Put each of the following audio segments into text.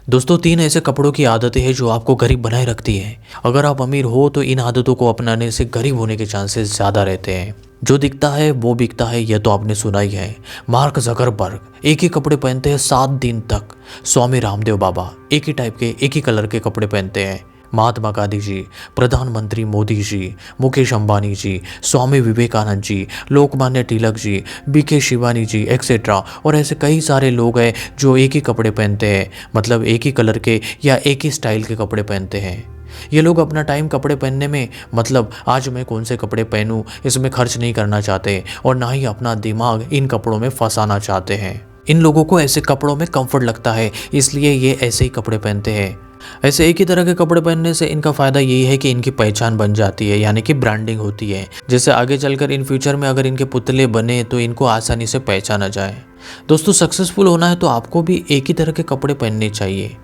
दोस्तों, 3 ऐसे कपड़ों की आदतें हैं जो आपको गरीब बनाए रखती हैं। अगर आप अमीर हो तो इन आदतों को अपनाने से गरीब होने के चांसेस ज़्यादा रहते हैं। जो दिखता है वो बिकता है, यह तो आपने सुना ही है। मार्क जकरबर्ग एक ही कपड़े पहनते हैं 7 दिन तक। स्वामी रामदेव बाबा एक ही टाइप के, एक ही कलर के कपड़े पहनते हैं। महात्मा गांधी जी, प्रधानमंत्री मोदी जी, मुकेश अंबानी जी, स्वामी विवेकानंद जी, लोकमान्य तिलक जी, बीके शिवानी जी एक्सेट्रा। और ऐसे कई सारे लोग हैं जो एक ही कपड़े पहनते हैं, मतलब एक ही कलर के या एक ही स्टाइल के कपड़े पहनते हैं। ये लोग अपना टाइम कपड़े पहनने में, मतलब आज मैं कौन से कपड़े पहनूं, इसमें खर्च नहीं करना चाहते और ना ही अपना दिमाग इन कपड़ों में फंसाना चाहते हैं। इन लोगों को ऐसे कपड़ों में कंफर्ट लगता है, इसलिए ये ऐसे ही कपड़े पहनते हैं। ऐसे एक ही तरह के कपड़े पहनने से इनका फ़ायदा यही है कि इनकी पहचान बन जाती है, यानी कि ब्रांडिंग होती है। जैसे आगे चलकर इन फ्यूचर में अगर इनके पुतले बने तो इनको आसानी से पहचाना जाए। दोस्तों, सक्सेसफुल होना है तो आपको भी एक ही तरह के कपड़े पहनने चाहिए।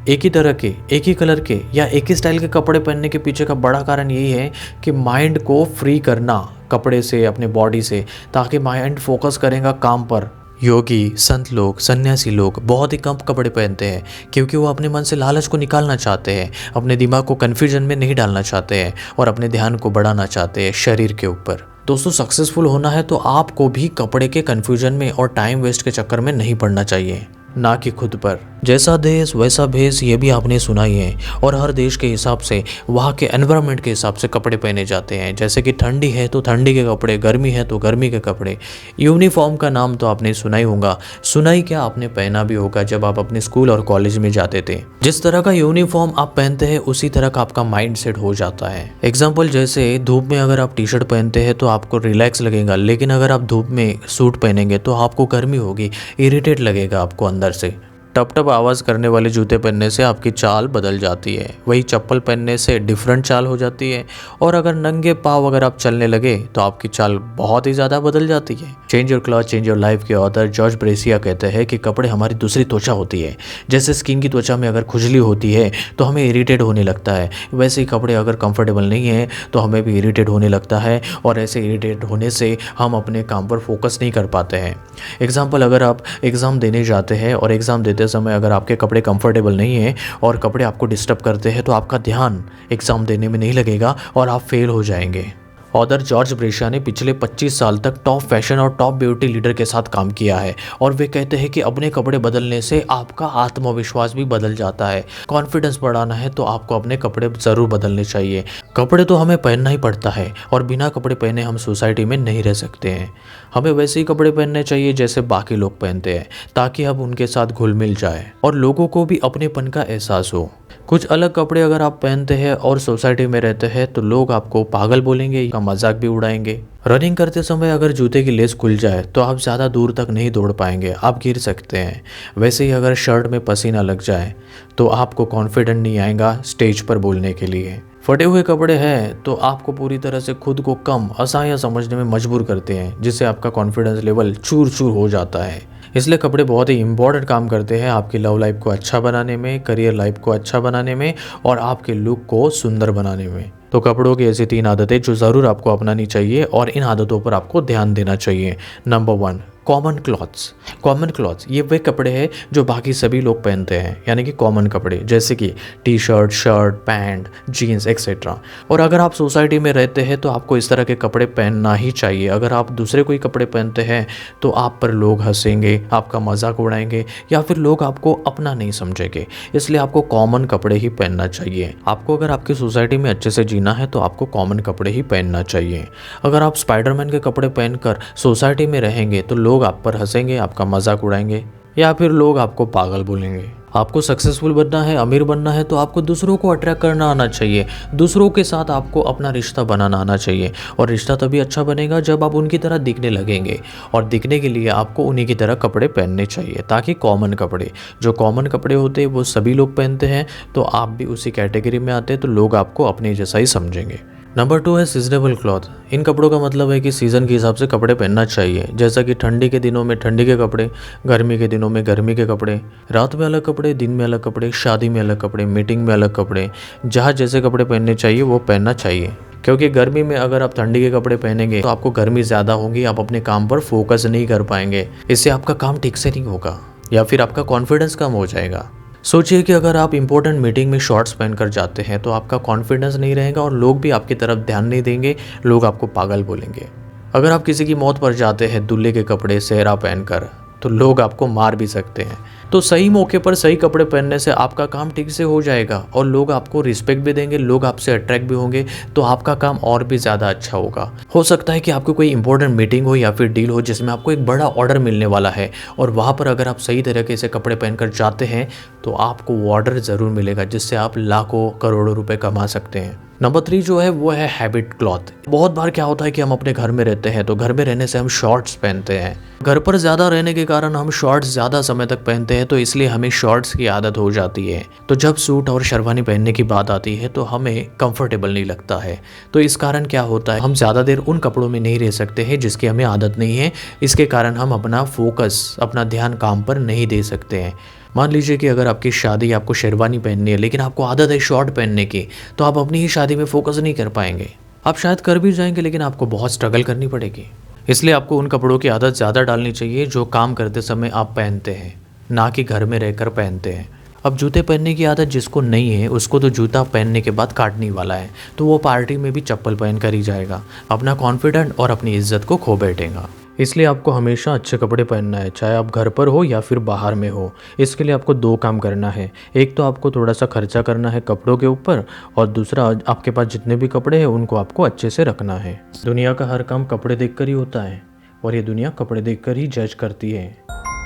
एक ही तरह के, एक ही कलर के या एक ही स्टाइल के कपड़े पहनने के पीछे का बड़ा कारण यही है कि माइंड को फ्री करना कपड़े से, अपने बॉडी से, ताकि माइंड फोकस करेगा काम पर। योगी, संत लोग, सन्यासी लोग बहुत ही कम कपड़े पहनते हैं क्योंकि वो अपने मन से लालच को निकालना चाहते हैं, अपने दिमाग को कन्फ्यूजन में नहीं डालना चाहते हैं और अपने ध्यान को बढ़ाना चाहते हैं शरीर के ऊपर। दोस्तों, सक्सेसफुल होना है तो आपको भी कपड़े के कन्फ्यूजन में और टाइम वेस्ट के चक्कर में नहीं पड़ना चाहिए, ना कि खुद पर। जैसा देश वैसा भेष, ये भी आपने सुना ही है। और हर देश के हिसाब से, वहाँ के एनवायरनमेंट के हिसाब से कपड़े पहने जाते हैं। जैसे कि ठंडी है तो ठंडी के कपड़े, गर्मी है तो गर्मी के कपड़े। यूनिफॉर्म का नाम तो आपने सुना ही होगा, सुना ही क्या, आपने पहना भी होगा जब आप अपने स्कूल और कॉलेज में जाते थे। जिस तरह का यूनिफॉर्म आप पहनते हैं उसी तरह का आपका माइंड सेट हो जाता है। एग्जाम्पल, जैसे धूप में अगर आप टी शर्ट पहनते हैं तो आपको रिलैक्स लगेगा, लेकिन अगर आप धूप में सूट पहनेंगे तो आपको गर्मी होगी, इरिटेट लगेगा आपको अंदर से। टप टप आवाज़ करने वाले जूते पहनने से आपकी चाल बदल जाती है, वही चप्पल पहनने से डिफरेंट चाल हो जाती है। और अगर नंगे पाँव अगर आप चलने लगे तो आपकी चाल बहुत ही ज़्यादा बदल जाती है। Change your cloth change your life के ऑथर जॉर्ज ब्रेसिया कहते हैं कि कपड़े हमारी दूसरी त्वचा होती है। जैसे स्किन की त्वचा में अगर खुजली होती है तो हमें इरिटेट होने लगता है, वैसे ही कपड़े अगर कंफर्टेबल नहीं है तो हमें भी इरिटेट होने लगता है, और ऐसे इरिटेट होने से हम अपने काम पर फोकस नहीं कर पाते हैं। एग्जाम्पल, अगर आप एग्ज़ाम देने जाते हैं और एग्ज़ाम देते समय अगर आपके कपड़े कंफर्टेबल नहीं है और कपड़े आपको डिस्टर्ब करते हैं तो आपका ध्यान एग्ज़ाम देने में नहीं लगेगा और आप फेल हो जाएंगे। ऑथर जॉर्ज ब्रेशिया ने पिछले 25 साल तक टॉप फैशन और टॉप ब्यूटी लीडर के साथ काम किया है और वे कहते हैं कि अपने कपड़े बदलने से आपका आत्मविश्वास भी बदल जाता है। कॉन्फिडेंस बढ़ाना है तो आपको अपने कपड़े ज़रूर बदलने चाहिए। कपड़े तो हमें पहनना ही पड़ता है और बिना कपड़े पहने हम सोसाइटी में नहीं रह सकते हैं। हमें वैसे ही कपड़े पहनने चाहिए जैसे बाकी लोग पहनते हैं, ताकि हम उनके साथ घुल मिल जाए और लोगों को भी अपनेपन का एहसास हो। कुछ अलग कपड़े अगर आप पहनते हैं और सोसाइटी में रहते हैं तो लोग आपको पागल बोलेंगे, का मजाक भी उड़ाएंगे। रनिंग करते समय अगर जूते की लेस खुल जाए तो आप ज़्यादा दूर तक नहीं दौड़ पाएंगे, आप गिर सकते हैं। वैसे ही अगर शर्ट में पसीना लग जाए तो आपको कॉन्फिडेंट नहीं आएगा स्टेज पर बोलने के लिए। फटे हुए कपड़े हैं तो आपको पूरी तरह से खुद को कम, असहाय समझने में मजबूर करते हैं, जिससे आपका कॉन्फिडेंस लेवल चूर चूर हो जाता है। इसलिए कपड़े बहुत ही इंपॉर्टेंट काम करते हैं आपकी लव लाइफ को अच्छा बनाने में, करियर लाइफ को अच्छा बनाने में और आपके लुक को सुंदर बनाने में। तो कपड़ों की ऐसी 3 आदतें जो ज़रूर आपको अपनानी चाहिए और इन आदतों पर आपको ध्यान देना चाहिए। Number 1, common clothes. Common clothes ये वे कपड़े हैं जो बाकी सभी लोग पहनते हैं, यानी कि कॉमन कपड़े, जैसे कि T shirt, shirt, pant, jeans etcetera. और अगर आप सोसाइटी में रहते हैं तो आपको इस तरह के कपड़े पहनना ही चाहिए। अगर आप दूसरे कोई कपड़े पहनते हैं तो आप पर लोग हंसेंगे, आपका मजाक उड़ाएंगे या फिर लोग आपको अपना नहीं समझेंगे। इसलिए आपको कॉमन कपड़े ही पहनना चाहिए। आपको अगर आपकी सोसाइटी में अच्छे से जीना है तो आपको कॉमन कपड़े ही पहनना चाहिए। अगर आप स्पाइडरमैन के कपड़े पहनकर सोसाइटी में रहेंगे तो लोग आप पर हंसेंगे, आपका मजाक उड़ाएंगे या फिर लोग आपको पागल बोलेंगे। आपको सक्सेसफुल बनना है, अमीर बनना है तो आपको दूसरों को अट्रैक्ट करना आना चाहिए। दूसरों के साथ आपको अपना रिश्ता बनाना आना चाहिए और रिश्ता तभी अच्छा बनेगा जब आप उनकी तरह दिखने लगेंगे। और दिखने के लिए आपको उन्हीं की तरह कपड़े पहनने चाहिए, ताकि कॉमन कपड़े, जो कॉमन कपड़े होते हैं वो सभी लोग पहनते हैं तो आप भी उसी कैटेगरी में आते हैं तो लोग आपको अपने जैसा ही समझेंगे। नंबर 2 है सीजनेबल क्लॉथ। इन कपड़ों का मतलब है कि सीज़न के हिसाब से कपड़े पहनना चाहिए। जैसा कि ठंडी के दिनों में ठंडी के कपड़े, गर्मी के दिनों में गर्मी के कपड़े, रात में अलग कपड़े, दिन में अलग कपड़े, शादी में अलग कपड़े, मीटिंग में अलग कपड़े। जहाँ जैसे कपड़े पहनने चाहिए वो पहनना चाहिए, क्योंकि गर्मी में अगर आप ठंडी के कपड़े पहनेंगे तो आपको गर्मी ज़्यादा होगी, आप अपने काम पर फोकस नहीं कर पाएंगे। इससे आपका काम ठीक से नहीं होगा या फिर आपका कॉन्फिडेंस कम हो जाएगा। सोचिए कि अगर आप इंपॉर्टेंट मीटिंग में शॉर्ट्स पहनकर जाते हैं तो आपका कॉन्फिडेंस नहीं रहेगा और लोग भी आपकी तरफ ध्यान नहीं देंगे, लोग आपको पागल बोलेंगे। अगर आप किसी की मौत पर जाते हैं दूल्हे के कपड़े सेहरा पहनकर तो लोग आपको मार भी सकते हैं। तो सही मौके पर सही कपड़े पहनने से आपका काम ठीक से हो जाएगा और लोग आपको रिस्पेक्ट भी देंगे, लोग आपसे अट्रैक्ट भी होंगे, तो आपका काम और भी ज़्यादा अच्छा होगा। हो सकता है कि आपको कोई इंपॉर्टेंट मीटिंग हो या फिर डील हो जिसमें आपको एक बड़ा ऑर्डर मिलने वाला है और वहाँ पर अगर आप सही तरीके से कपड़े पहनकर जाते हैं तो आपको वो ऑर्डर ज़रूर मिलेगा जिससे आप लाखों करोड़ों रुपए कमा सकते हैं। नंबर 3 जो है वो है हैबिट क्लॉथ। बहुत बार क्या होता है कि हम अपने घर में रहते हैं तो घर में रहने से हम शॉर्ट्स पहनते हैं। घर पर ज़्यादा रहने के कारण हम शॉर्ट्स ज़्यादा समय तक पहनते हैं तो इसलिए हमें शॉर्ट्स की आदत हो जाती है। तो जब सूट और शेरवानी पहनने की बात आती है तो हमें कंफर्टेबल नहीं लगता है। तो इस कारण क्या होता है, हम ज़्यादा देर उन कपड़ों में नहीं रह सकते हैं जिसकी हमें आदत नहीं है। इसके कारण हम अपना फोकस, अपना ध्यान काम पर नहीं दे सकते हैं। मान लीजिए कि अगर आपकी शादी, आपको शेरवानी पहननी है लेकिन आपको आदत है शॉर्ट पहनने की, तो आप अपनी ही शादी में फोकस नहीं कर पाएंगे। आप शायद कर भी जाएंगे लेकिन आपको बहुत स्ट्रगल करनी पड़ेगी। इसलिए आपको उन कपड़ों की आदत ज़्यादा डालनी चाहिए जो काम करते समय आप पहनते हैं, ना कि घर में रहकर पहनते हैं। अब जूते पहनने की आदत जिसको नहीं है उसको तो जूता पहनने के बाद काटने वाला है, तो वो पार्टी में भी चप्पल पहन कर ही जाएगा, अपना कॉन्फिडेंट और अपनी इज्जत को खो बैठेगा। इसलिए आपको हमेशा अच्छे कपड़े पहनना है, चाहे आप घर पर हो या फिर बाहर में हो। इसके लिए आपको 2 काम करना है। एक तो आपको थोड़ा सा खर्चा करना है कपड़ों के ऊपर और दूसरा आपके पास जितने भी कपड़े हैं उनको आपको अच्छे से रखना है। दुनिया का हर काम कपड़े देखकर ही होता है और ये दुनिया कपड़े देखकर ही जज करती है।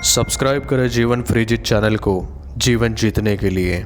सब्सक्राइब करें जीवन फ्रीजित चैनल को जीवन जीतने के लिए।